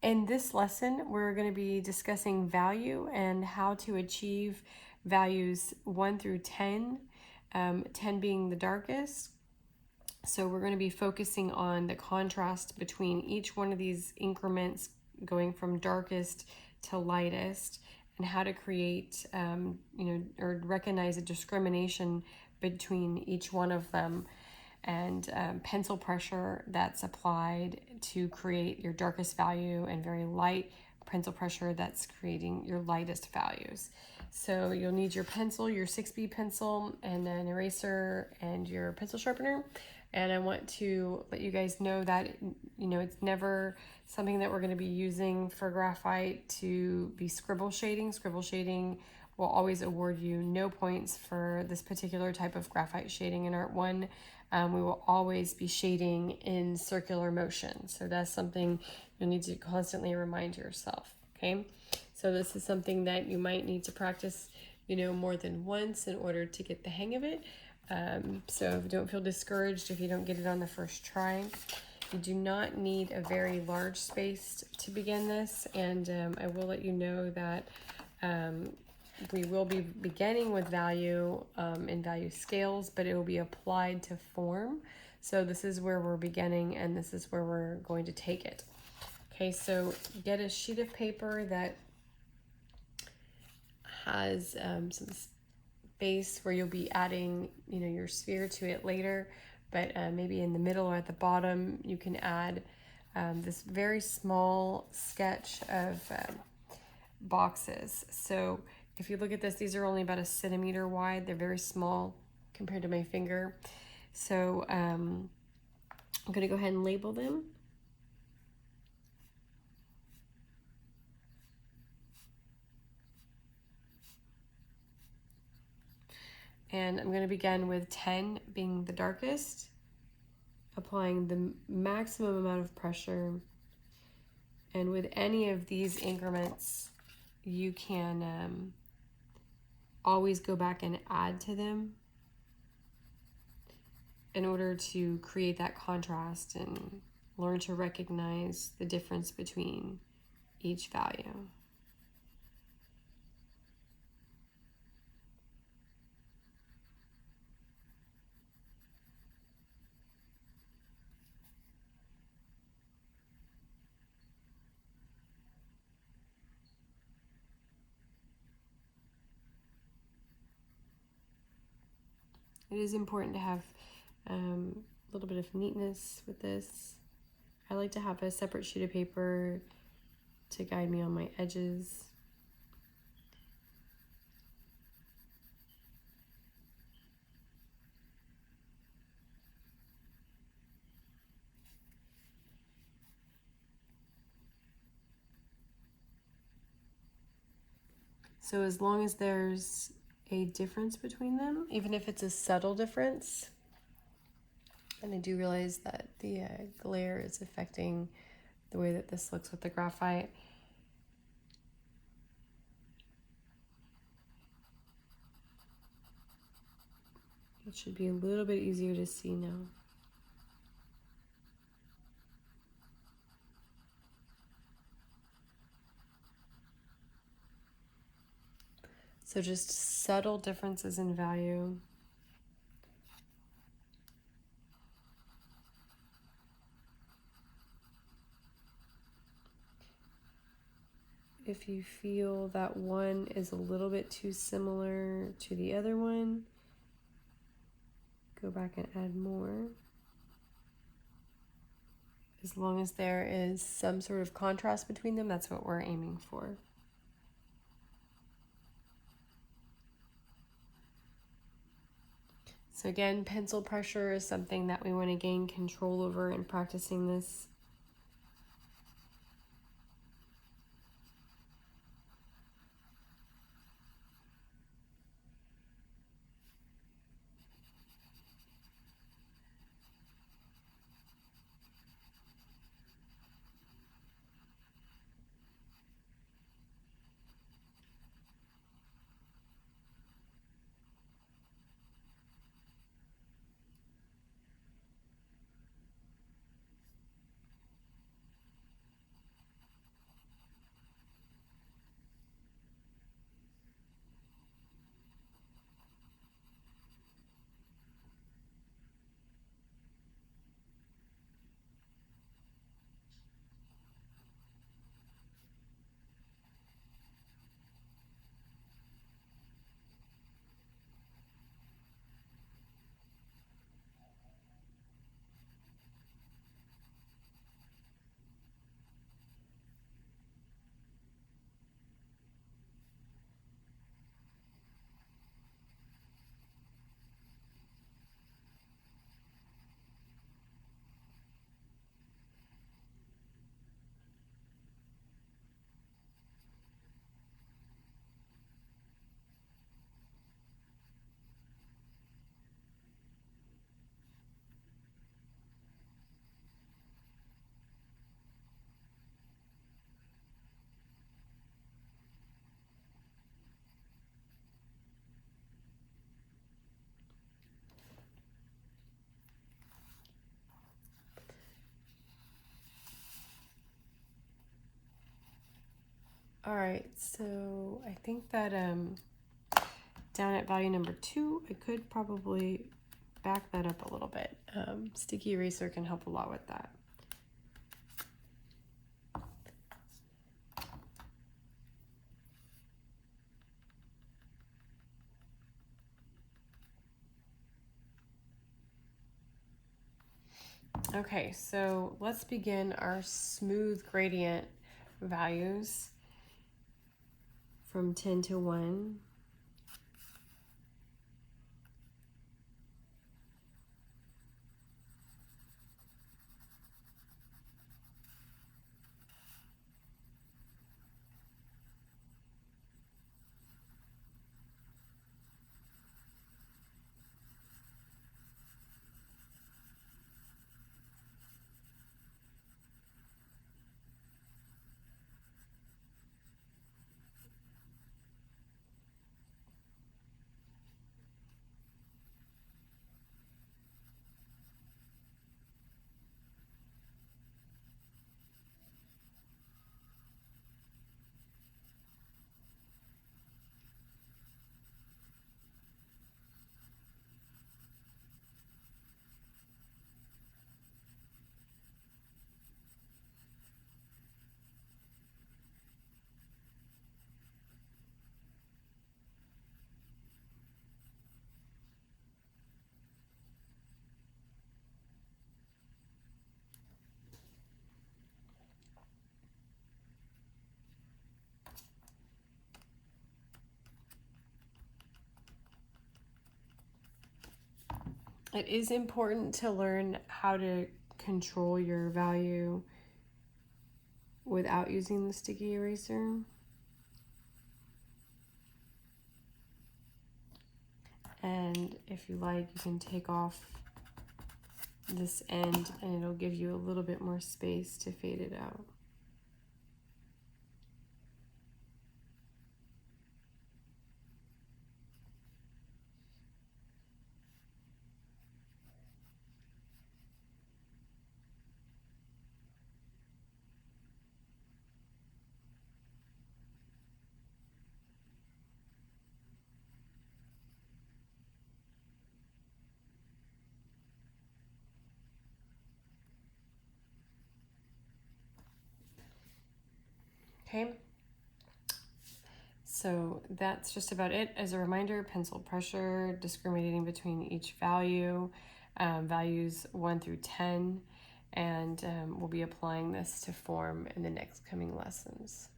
In this lesson, we're going to be discussing value and how to achieve values 1 through 10, 10 being the darkest. So we're going to be focusing on the contrast between each one of these increments going from darkest to lightest, and how to create, or recognize a discrimination between each one of them, and pencil pressure that's applied to create your darkest value, and very light pencil pressure that's creating your lightest values. So you'll need your pencil, your 6B pencil, and an eraser and your pencil sharpener. And I want to let you guys know that, it's never something that we're going to be using for graphite to be scribble shading. Scribble shading will always award you no points for this particular type of graphite shading in Art 1. We will always be shading in circular motion. So that's something you'll need to constantly remind yourself, okay? So this is something that you might need to practice, more than once in order to get the hang of it. So don't feel discouraged if you don't get it on the first try. You do not need a very large space to begin this, and I will let you know that we will be beginning with value in value scales, but it will be applied to form. So this is where we're beginning, and this is where we're going to take it. Okay, so get a sheet of paper that has some space where you'll be adding, your sphere to it later, but maybe in the middle or at the bottom, you can add this very small sketch of boxes. So if you look at this, these are only about 1 centimeter wide. They're very small compared to my finger. So I'm going to go ahead and label them. And I'm going to begin with 10 being the darkest, applying the maximum amount of pressure. And with any of these increments, you can always go back and add to them in order to create that contrast and learn to recognize the difference between each value. It is important to have a little bit of neatness with this. I like to have a separate sheet of paper to guide me on my edges. So as long as there's a difference between them, even if it's a subtle difference, and I do realize that the glare is affecting the way that this looks with the graphite. It should be a little bit easier to see now. So just subtle differences in value. If you feel that one is a little bit too similar to the other one, go back and add more. As long as there is some sort of contrast between them, that's what we're aiming for. So again, pencil pressure is something that we want to gain control over in practicing this. All right, so I think that down at value number 2, I could probably back that up a little bit. Sticky eraser can help a lot with that. Okay, so let's begin our smooth gradient values from 10 to 1. It is important to learn how to control your value without using the sticky eraser. And if you like, you can take off this end and it'll give you a little bit more space to fade it out. Okay, so that's just about it. As a reminder, pencil pressure, discriminating between each value, values 1 through 10, and we'll be applying this to form in the next coming lessons.